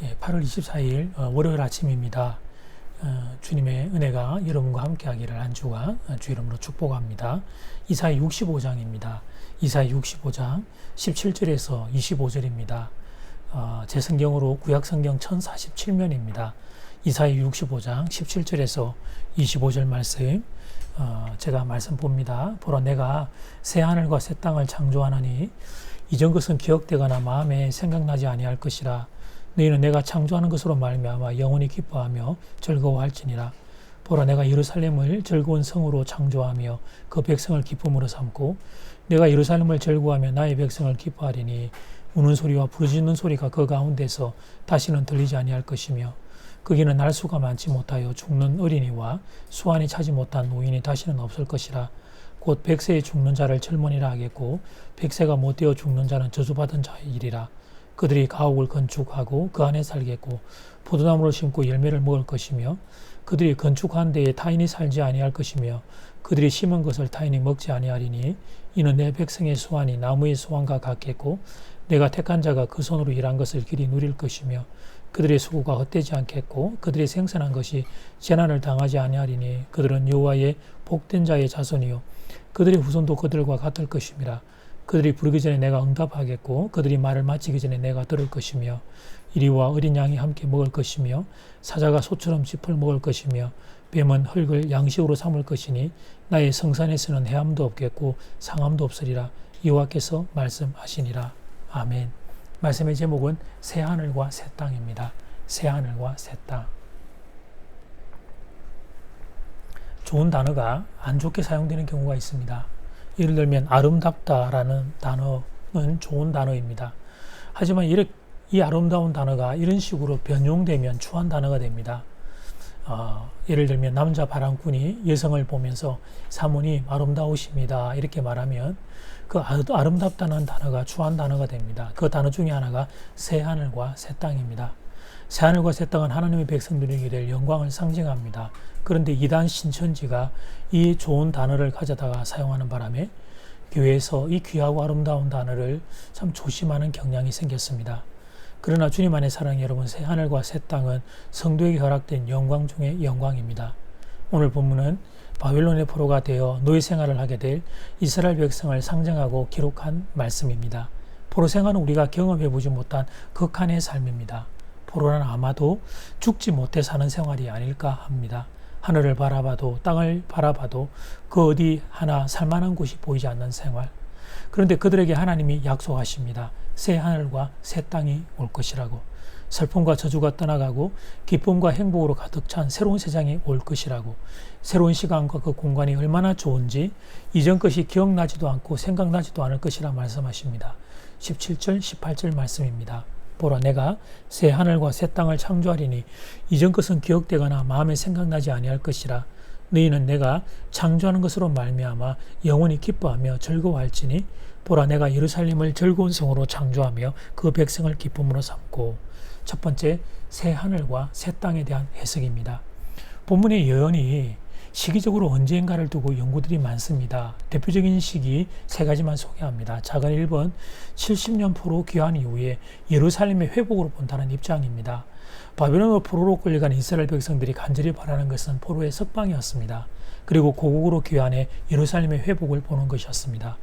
8월 24일 월요일 아침입니다. 주님의 은혜가 여러분과 함께 하기를 한 주간 주 이름으로 축복합니다. 이사야 65장입니다. 이사야 65장 17절에서 25절입니다. 제 성경으로 구약성경 1047면입니다. 이사야 65장 17절에서 25절 말씀, 제가 말씀 봅니다. 보라, 내가 새 하늘과 새 땅을 창조하나니 이전 것은 기억되거나 마음에 생각나지 아니할 것이라. 너희는 내가 창조하는 것으로 말미암아 영원히 기뻐하며 즐거워할지니라. 보라, 내가 예루살렘을 즐거운 성으로 창조하며 그 백성을 기쁨으로 삼고 내가 예루살렘을 즐거워하며 나의 백성을 기뻐하리니 우는 소리와 부르짖는 소리가 그 가운데서 다시는 들리지 아니할 것이며 거기는 날수가 많지 못하여 죽는 어린이와 수완이 차지 못한 노인이 다시는 없을 것이라. 곧 백세에 죽는 자를 젊은이라 하겠고 백세가 못되어 죽는 자는 저주받은 자이리라. 그들이 가옥을 건축하고 그 안에 살겠고 포도나무를 심고 열매를 먹을 것이며 그들이 건축한 데에 타인이 살지 아니할 것이며 그들이 심은 것을 타인이 먹지 아니하리니 이는 내 백성의 수완이 나무의 수완과 같겠고 내가 택한 자가 그 손으로 일한 것을 길이 누릴 것이며 그들의 수고가 헛되지 않겠고 그들이 생산한 것이 재난을 당하지 아니하리니 그들은 여호와의 복된 자의 자손이요 그들의 후손도 그들과 같을 것임이라. 그들이 부르기 전에 내가 응답하겠고 그들이 말을 마치기 전에 내가 들을 것이며 이리와 어린 양이 함께 먹을 것이며 사자가 소처럼 짚을 먹을 것이며 뱀은 흙을 양식으로 삼을 것이니 나의 성산에서는 해함도 없겠고 상함도 없으리라. 여호와께서 말씀하시니라. 아멘. 말씀의 제목은 새 하늘과 새 땅입니다. 새 하늘과 새 땅. 좋은 단어가 안 좋게 사용되는 경우가 있습니다. 예를 들면 아름답다라는 단어는 좋은 단어입니다. 하지만 이 아름다운 단어가 이런 식으로 변용되면 추한 단어가 됩니다. 예를 들면 남자 바람꾼이 여성을 보면서 사모님 아름다우십니다 이렇게 말하면 그 아름답다는 단어가 추한 단어가 됩니다. 그 단어 중에 하나가 새 하늘과 새 땅입니다. 새 하늘과 새 땅은 하나님의 백성들에게 될 영광을 상징합니다. 그런데 이단 신천지가 이 좋은 단어를 가져다가 사용하는 바람에 교회에서 이 귀하고 아름다운 단어를 참 조심하는 경향이 생겼습니다. 그러나 주님 안에 사랑하는 여러분, 새 하늘과 새 땅은 성도에게 허락된 영광 중의 영광입니다. 오늘 본문은 바벨론의 포로가 되어 노예 생활을 하게 될 이스라엘 백성을 상징하고 기록한 말씀입니다. 포로 생활은 우리가 경험해보지 못한 극한의 삶입니다. 포로는 아마도 죽지 못해 사는 생활이 아닐까 합니다. 하늘을 바라봐도 땅을 바라봐도 그 어디 하나 살만한 곳이 보이지 않는 생활. 그런데 그들에게 하나님이 약속하십니다. 새 하늘과 새 땅이 올 것이라고. 슬픔과 저주가 떠나가고 기쁨과 행복으로 가득 찬 새로운 세상이 올 것이라고. 새로운 시간과 그 공간이 얼마나 좋은지 이전 것이 기억나지도 않고 생각나지도 않을 것이라 말씀하십니다. 17절, 18절 말씀입니다. 보라, 내가 새 하늘과 새 땅을 창조하리니 이전 것은 기억되거나 마음에 생각나지 아니할 것이라. 너희는 내가 창조하는 것으로 말미암아 영원히 기뻐하며 즐거워할지니 보라, 내가 예루살렘을 즐거운 성으로 창조하며 그 백성을 기쁨으로 삼고. 첫 번째, 새 하늘과 새 땅에 대한 해석입니다. 본문의 예언이 시기적으로 언젠가를 두고 연구들이 많습니다. 대표적인 시기 세 가지만 소개합니다. 작은 1번, 70년 포로 귀환 이후에 예루살렘의 회복으로 본다는 입장입니다. 바벨론으로 포로로 끌려간 이스라엘 백성들이 간절히 바라는 것은 포로의 석방이었습니다. 그리고 고국으로 귀환해 예루살렘의 회복을 보는 것이었습니다.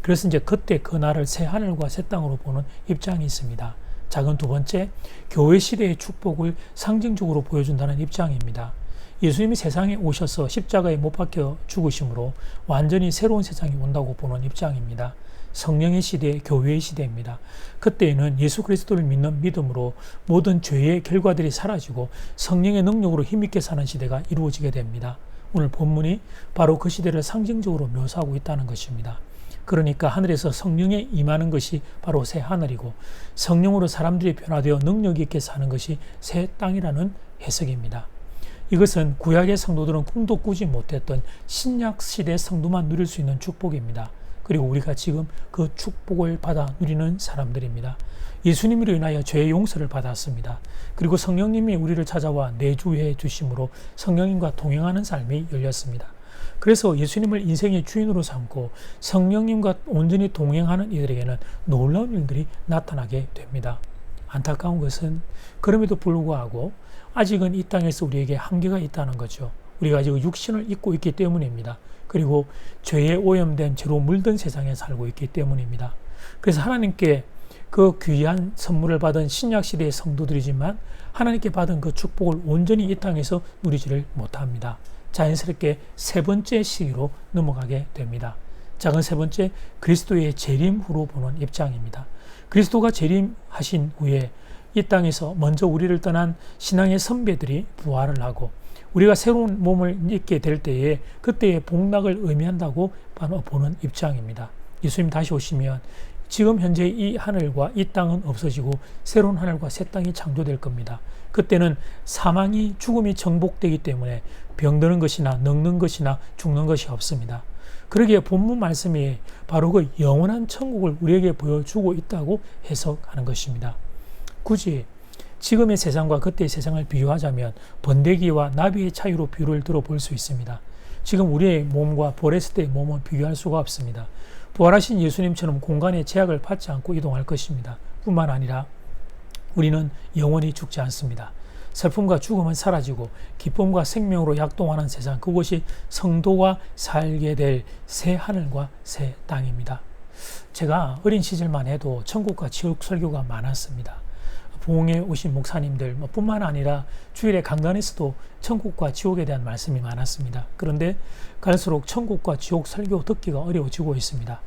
그래서 이제 그때 그 날을 새 하늘과 새 땅으로 보는 입장이 있습니다. 작은 두 번째, 교회 시대의 축복을 상징적으로 보여준다는 입장입니다. 예수님이 세상에 오셔서 십자가에 못 박혀 죽으심으로 완전히 새로운 세상이 온다고 보는 입장입니다. 성령의 시대, 교회의 시대입니다. 그때에는 예수 그리스도를 믿는 믿음으로 모든 죄의 결과들이 사라지고 성령의 능력으로 힘있게 사는 시대가 이루어지게 됩니다. 오늘 본문이 바로 그 시대를 상징적으로 묘사하고 있다는 것입니다. 그러니까 하늘에서 성령에 임하는 것이 바로 새 하늘이고 성령으로 사람들이 변화되어 능력 있게 사는 것이 새 땅이라는 해석입니다. 이것은 구약의 성도들은 꿈도 꾸지 못했던 신약 시대 성도만 누릴 수 있는 축복입니다. 그리고 우리가 지금 그 축복을 받아 누리는 사람들입니다. 예수님으로 인하여 죄의 용서를 받았습니다. 그리고 성령님이 우리를 찾아와 내주해 주심으로 성령님과 동행하는 삶이 열렸습니다. 그래서 예수님을 인생의 주인으로 삼고 성령님과 온전히 동행하는 이들에게는 놀라운 일들이 나타나게 됩니다. 안타까운 것은 그럼에도 불구하고 아직은 이 땅에서 우리에게 한계가 있다는 거죠. 우리가 아직 육신을 입고 있기 때문입니다. 그리고 죄에 오염된 죄로 물든 세상에 살고 있기 때문입니다. 그래서 하나님께 그 귀한 선물을 받은 신약시대의 성도들이지만 하나님께 받은 그 축복을 온전히 이 땅에서 누리지를 못합니다. 자연스럽게 세 번째 시기로 넘어가게 됩니다. 작은 세 번째, 그리스도의 재림 후로 보는 입장입니다. 그리스도가 재림하신 후에 이 땅에서 먼저 우리를 떠난 신앙의 선배들이 부활을 하고 우리가 새로운 몸을 입게 될 때에 그때의 복락을 의미한다고 보는 입장입니다. 예수님 다시 오시면 지금 현재 이 하늘과 이 땅은 없어지고 새로운 하늘과 새 땅이 창조될 겁니다. 그때는 사망이 죽음이 정복되기 때문에 병드는 것이나 늙는 것이나 죽는 것이 없습니다. 그러기에 본문 말씀이 바로 그 영원한 천국을 우리에게 보여주고 있다고 해석하는 것입니다. 굳이 지금의 세상과 그때의 세상을 비교하자면 번데기와 나비의 차이로 비유를 들어볼 수 있습니다. 지금 우리의 몸과 부활했을 때의 몸은 비교할 수가 없습니다. 부활하신 예수님처럼 공간의 제약을 받지 않고 이동할 것입니다. 뿐만 아니라 우리는 영원히 죽지 않습니다. 슬픔과 죽음은 사라지고 기쁨과 생명으로 약동하는 세상, 그곳이 성도가 살게 될 새 하늘과 새 땅입니다. 제가 어린 시절만 해도 천국과 지옥 설교가 많았습니다. 부흥에 오신 목사님들 뿐만 아니라 주일에 강단에서도 천국과 지옥에 대한 말씀이 많았습니다. 그런데 갈수록 천국과 지옥 설교 듣기가 어려워지고 있습니다.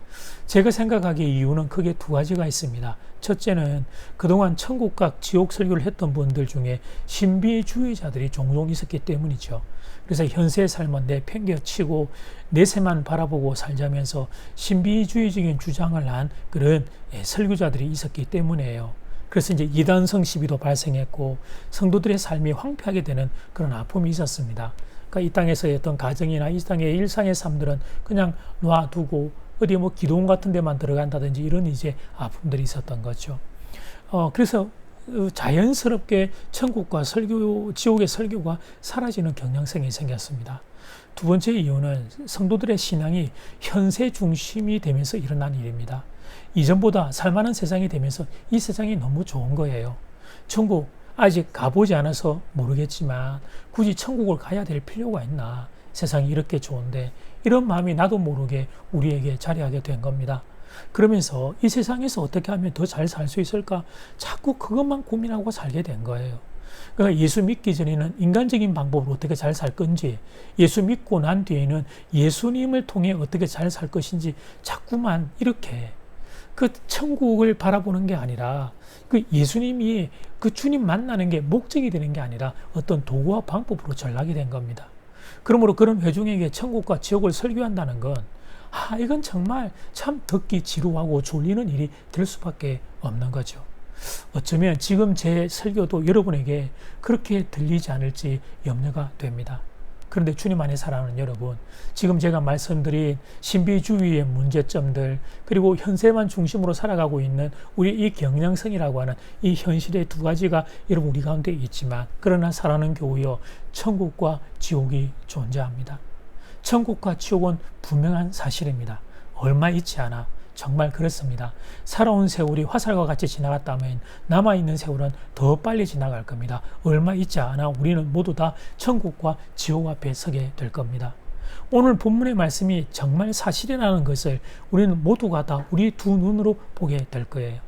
제가 생각하기에 이유는 크게 두 가지가 있습니다. 첫째는 그동안 천국과 지옥 설교를 했던 분들 중에 신비주의자들이 종종 있었기 때문이죠. 그래서 현세의 삶은 내팽개치고 내세만 바라보고 살자면서 신비주의적인 주장을 한 그런 설교자들이 있었기 때문이에요. 그래서 이제 이단성 시비도 발생했고 성도들의 삶이 황폐하게 되는 그런 아픔이 있었습니다. 그러니까 이 땅에서의 어떤 가정이나 이 땅의 일상의 삶들은 그냥 놔두고 어디 뭐 기도원 같은 데만 들어간다든지 이런 이제 아픔들이 있었던 거죠. 그래서 자연스럽게 천국과 설교, 지옥의 설교가 사라지는 경향성이 생겼습니다. 두 번째 이유는 성도들의 신앙이 현세 중심이 되면서 일어난 일입니다. 이전보다 살만한 세상이 되면서 이 세상이 너무 좋은 거예요. 천국 아직 가보지 않아서 모르겠지만 굳이 천국을 가야 될 필요가 있나? 세상이 이렇게 좋은데, 이런 마음이 나도 모르게 우리에게 자리하게 된 겁니다. 그러면서 이 세상에서 어떻게 하면 더 잘 살 수 있을까? 자꾸 그것만 고민하고 살게 된 거예요. 그러니까 예수 믿기 전에는 인간적인 방법으로 어떻게 잘 살 건지, 예수 믿고 난 뒤에는 예수님을 통해 어떻게 잘 살 것인지 자꾸만 이렇게 그 천국을 바라보는 게 아니라 그 예수님이 그 주님 만나는 게 목적이 되는 게 아니라 어떤 도구와 방법으로 전락이 된 겁니다. 그러므로 그런 회중에게 천국과 지옥을 설교한다는 건 이건 정말 참 듣기 지루하고 졸리는 일이 될 수밖에 없는 거죠. 어쩌면 지금 제 설교도 여러분에게 그렇게 들리지 않을지 염려가 됩니다. 그런데 주님 안에 사랑하는 여러분, 지금 제가 말씀드린 신비주의의 문제점들, 그리고 현세만 중심으로 살아가고 있는 우리 이 경향성이라고 하는 이 현실의 두 가지가 여러분 우리 가운데 있지만, 그러나 사랑하는 교우여, 천국과 지옥이 존재합니다. 천국과 지옥은 분명한 사실입니다. 얼마 있지 않아 정말 그렇습니다. 살아온 세월이 화살과 같이 지나갔다면 남아있는 세월은 더 빨리 지나갈 겁니다. 얼마 있지 않아 우리는 모두 다 천국과 지옥 앞에 서게 될 겁니다. 오늘 본문의 말씀이 정말 사실이라는 것을 우리는 모두가 다 우리 두 눈으로 보게 될 거예요.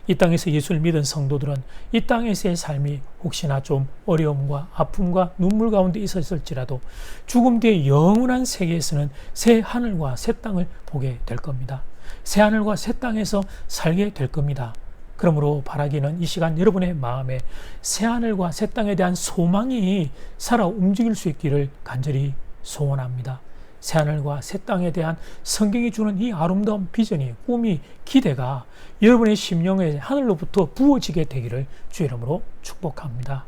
이 땅에서 예수를 믿은 성도들은 이 땅에서의 삶이 혹시나 좀 어려움과 아픔과 눈물 가운데 있었을지라도 죽음 뒤의 영원한 세계에서는 새 하늘과 새 땅을 보게 될 겁니다. 새 하늘과 새 땅에서 살게 될 겁니다. 그러므로 바라기는 이 시간 여러분의 마음에 새 하늘과 새 땅에 대한 소망이 살아 움직일 수 있기를 간절히 소원합니다. 새 하늘과 새 땅에 대한 성경이 주는 이 아름다운 비전이, 꿈이, 기대가 여러분의 심령에 하늘로부터 부어지게 되기를 주 이름으로 축복합니다.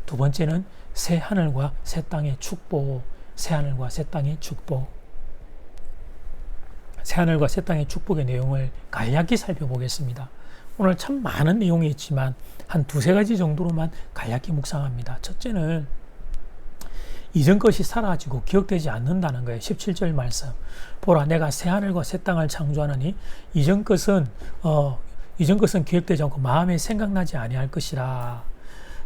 두 번째는 새 하늘과 새 땅의 축복, 새 하늘과 새 땅의 축복. 새 하늘과 새 땅의 축복의 내용을 간략히 살펴보겠습니다. 오늘 참 많은 내용이 있지만 한 두세 가지 정도로만 간략히 묵상합니다. 첫째는 이전 것이 사라지고 기억되지 않는다는 거예요. 17절 말씀. 보라, 내가 새 하늘과 새 땅을 창조하노니 이전 것은 이전 것은 기억되지 않고 마음에 생각나지 아니할 것이라.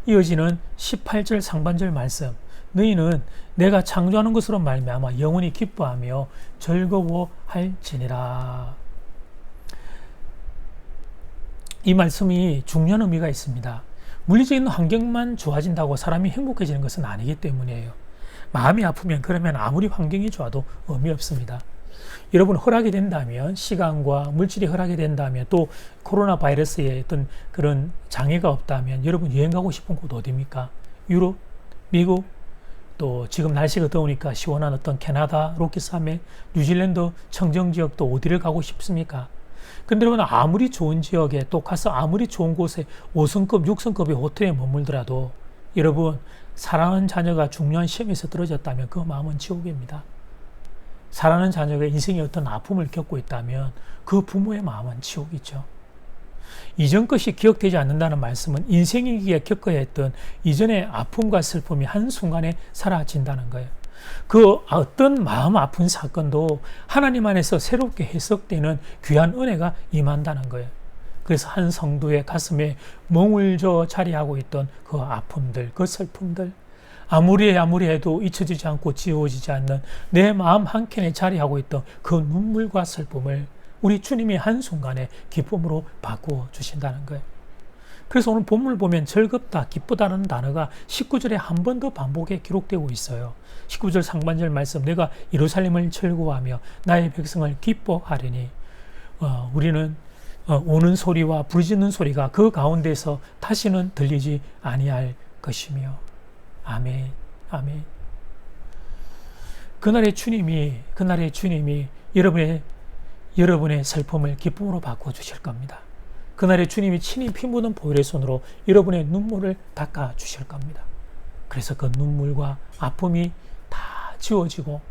이어지는 18절 상반절 말씀. 너희는 내가 창조하는 것으로 말미암아 영원히 기뻐하며 즐거워할지니라. 이 말씀이 중요한 의미가 있습니다. 물리적인 환경만 좋아진다고 사람이 행복해지는 것은 아니기 때문이에요. 마음이 아프면 그러면 아무리 환경이 좋아도 의미 없습니다. 여러분, 허락이 된다면, 시간과 물질이 허락이 된다면, 또 코로나 바이러스의 어떤 그런 장애가 없다면 여러분 여행 가고 싶은 곳 어디입니까? 유럽, 미국, 또 지금 날씨가 더우니까 시원한 어떤 캐나다, 로키산맥, 뉴질랜드 청정지역, 또 어디를 가고 싶습니까? 근데 여러분, 아무리 좋은 지역에 또 가서 아무리 좋은 곳에 5성급, 6성급의 호텔에 머물더라도 여러분, 사랑하는 자녀가 중요한 시험에서 떨어졌다면 그 마음은 지옥입니다. 사랑하는 자녀가 인생의 어떤 아픔을 겪고 있다면 그 부모의 마음은 지옥이죠. 이전 것이 기억되지 않는다는 말씀은 인생이기에 겪어야 했던 이전의 아픔과 슬픔이 한순간에 사라진다는 거예요. 그 어떤 마음 아픈 사건도 하나님 안에서 새롭게 해석되는 귀한 은혜가 임한다는 거예요. 그래서 한 성도의 가슴에 멍을 저 자리하고 있던 그 아픔들, 그 슬픔들, 아무리 해도 잊혀지지 않고 지워지지 않는 내 마음 한켠에 자리하고 있던 그 눈물과 슬픔을 우리 주님이 한순간에 기쁨으로 바꾸어 주신다는 거예요. 그래서 오늘 본문을 보면 즐겁다, 기쁘다는 단어가 19절에 한 번 더 반복해 기록되고 있어요. 19절 상반절 말씀, 내가 예루살렘을 즐거워하며 나의 백성을 기뻐하리니, 우리는 우는 소리와 부르짖는 소리가 그 가운데서 다시는 들리지 아니할 것이며. 아멘, 아멘. 그날의 주님이 여러분의 슬픔을 기쁨으로 바꿔주실 겁니다. 그날의 주님이 친히 피 묻은 보혈의 손으로 여러분의 눈물을 닦아 주실 겁니다. 그래서 그 눈물과 아픔이 다 지워지고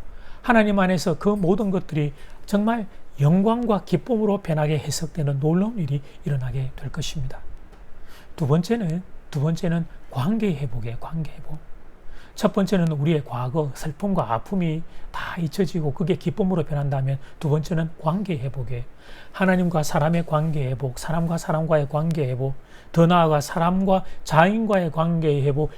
하나님 안에서 그 모든 것들이 정말 영광과 기쁨으로 변하게 해석되는 놀라운 일이 일어나게 될 것입니다. 두 번째는 관계 회복이에요. 관계 회복. 첫 번째는 우리의 과거, 슬픔과 아픔이 다 잊혀지고 그게 기쁨으로 변한다면, 두 번째는 관계 회복이에요. 하나님과 사람의 관계 회복, 사람과 사람과의 관계 회복, 더 나아가 사람과 자연과의 관계 회복,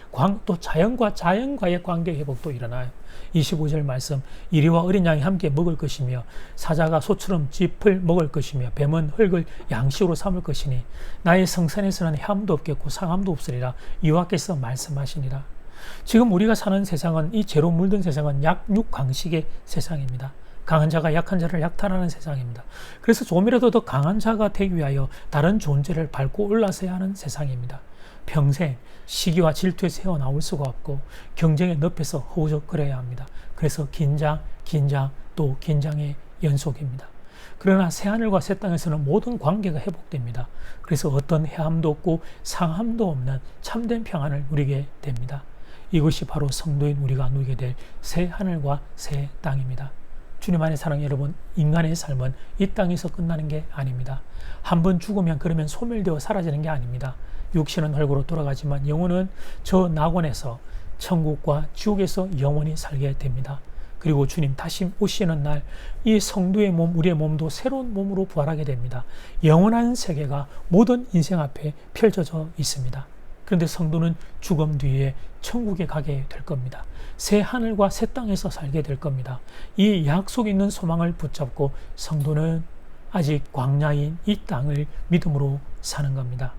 또 자연과 자연과의 관계 회복도 일어나요. 25절 말씀, 이리와 어린 양이 함께 먹을 것이며 사자가 소처럼 짚을 먹을 것이며 뱀은 흙을 양식으로 삼을 것이니 나의 성산에서는 해함도 없겠고 상함도 없으리라 여호와께서 말씀하시니라. 지금 우리가 사는 세상은, 이 죄로 물든 세상은 약육강식의 세상입니다. 강한 자가 약한 자를 약탈하는 세상입니다. 그래서 조금이라도 더 강한 자가 되기 위하여 다른 존재를 밟고 올라서야 하는 세상입니다. 평생 시기와 질투에서 헤어나올 수가 없고 경쟁의 늪에서 허우적거려야 합니다. 그래서 긴장 또 긴장의 연속입니다. 그러나 새하늘과 새 땅에서는 모든 관계가 회복됩니다. 그래서 어떤 해함도 없고 상함도 없는 참된 평안을 누리게 됩니다. 이것이 바로 성도인 우리가 누리게 될 새 하늘과 새 땅입니다. 주님 안에 사랑하는 여러분, 인간의 삶은 이 땅에서 끝나는 게 아닙니다. 한번 죽으면 그러면 소멸되어 사라지는 게 아닙니다. 육신은 흙으로 돌아가지만 영혼은 저 낙원에서, 천국과 지옥에서 영원히 살게 됩니다. 그리고 주님 다시 오시는 날 이 성도의 몸, 우리의 몸도 새로운 몸으로 부활하게 됩니다. 영원한 세계가 모든 인생 앞에 펼쳐져 있습니다. 그런데 성도는 죽음 뒤에 천국에 가게 될 겁니다. 새 하늘과 새 땅에서 살게 될 겁니다. 이 약속 있는 소망을 붙잡고 성도는 아직 광야인 이 땅을 믿음으로 사는 겁니다.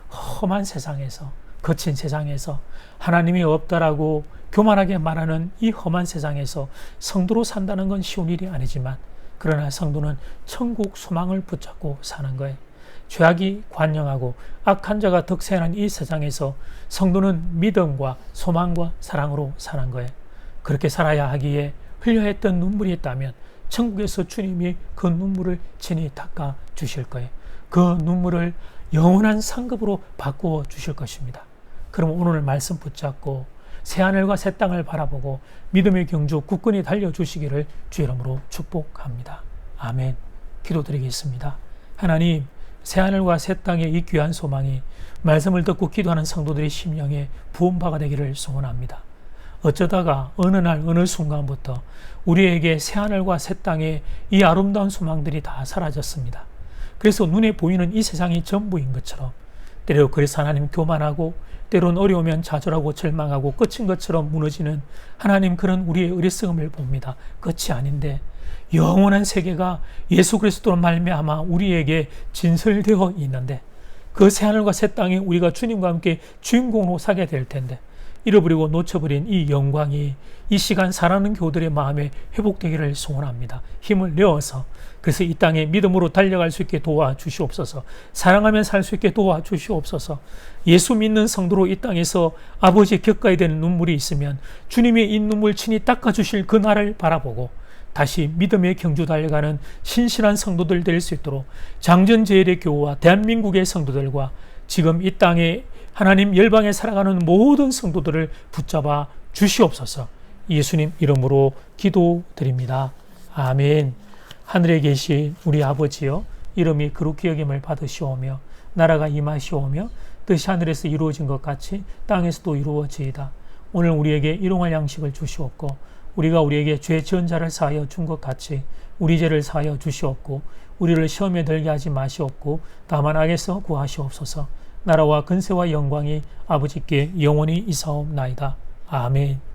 험한 세상에서, 거친 세상에서, 하나님이 없다라고 교만하게 말하는 이 험한 세상에서 성도로 산다는 건 쉬운 일이 아니지만, 그러나 성도는 천국 소망을 붙잡고 사는 거예요. 죄악이 관영하고 악한 자가 득세하는 이 세상에서 성도는 믿음과 소망과 사랑으로 사는 거예요. 그렇게 살아야 하기에 흘려야 했던 눈물이 있다면 천국에서 주님이 그 눈물을 친히 닦아 주실 거예요. 그 눈물을 영원한 상급으로 바꾸어 주실 것입니다. 그럼 오늘 말씀 붙잡고 새하늘과 새 땅을 바라보고 믿음의 경주 굳건히 달려주시기를 주 이름으로 축복합니다. 아멘. 기도드리겠습니다. 하나님, 새하늘과 새 땅의 이 귀한 소망이 말씀을 듣고 기도하는 성도들의 심령에 부음바가 되기를 소원합니다. 어쩌다가 어느 날 어느 순간부터 우리에게 새하늘과 새 땅의 이 아름다운 소망들이 다 사라졌습니다. 그래서 눈에 보이는 이 세상이 전부인 것처럼, 때로 그래서 하나님 교만하고 때론 어려우면 좌절하고 절망하고 끝인 것처럼 무너지는 하나님, 그런 우리의 어리석음을 봅니다. 끝이 아닌데 영원한 세계가 예수 그리스도로 말미암아 우리에게 진설되어 있는데, 그 새하늘과 새 땅에 우리가 주님과 함께 주인공으로 살게 될 텐데, 잃어버리고 놓쳐버린 이 영광이 이 시간 사랑하는 교우들의 마음에 회복되기를 소원합니다. 힘을 내어서, 그래서 이 땅에 믿음으로 달려갈 수 있게 도와주시옵소서. 사랑하며 살 수 있게 도와주시옵소서. 예수 믿는 성도로 이 땅에서 아버지 겪어야 되는 눈물이 있으면 주님의 이 눈물 친히 닦아주실 그 날을 바라보고 다시 믿음의 경주 달려가는 신실한 성도들 될 수 있도록 장전제일의 교우와 대한민국의 성도들과 지금 이 땅에 하나님 열방에 살아가는 모든 성도들을 붙잡아 주시옵소서. 예수님 이름으로 기도드립니다. 아멘. 하늘에 계신 우리 아버지여, 이름이 거룩히 여김을 받으시오며 나라가 임하시오며 뜻이 하늘에서 이루어진 것 같이 땅에서도 이루어지이다. 오늘 우리에게 일용할 양식을 주시옵고, 우리가 우리에게 죄 지은 자를 사하여 준 것 같이 우리 죄를 사하여 주시옵고, 우리를 시험에 들게 하지 마시옵고 다만 악에서 구하시옵소서. 나라와 근세와 영광이 아버지께 영원히 이사옵나이다. 아멘.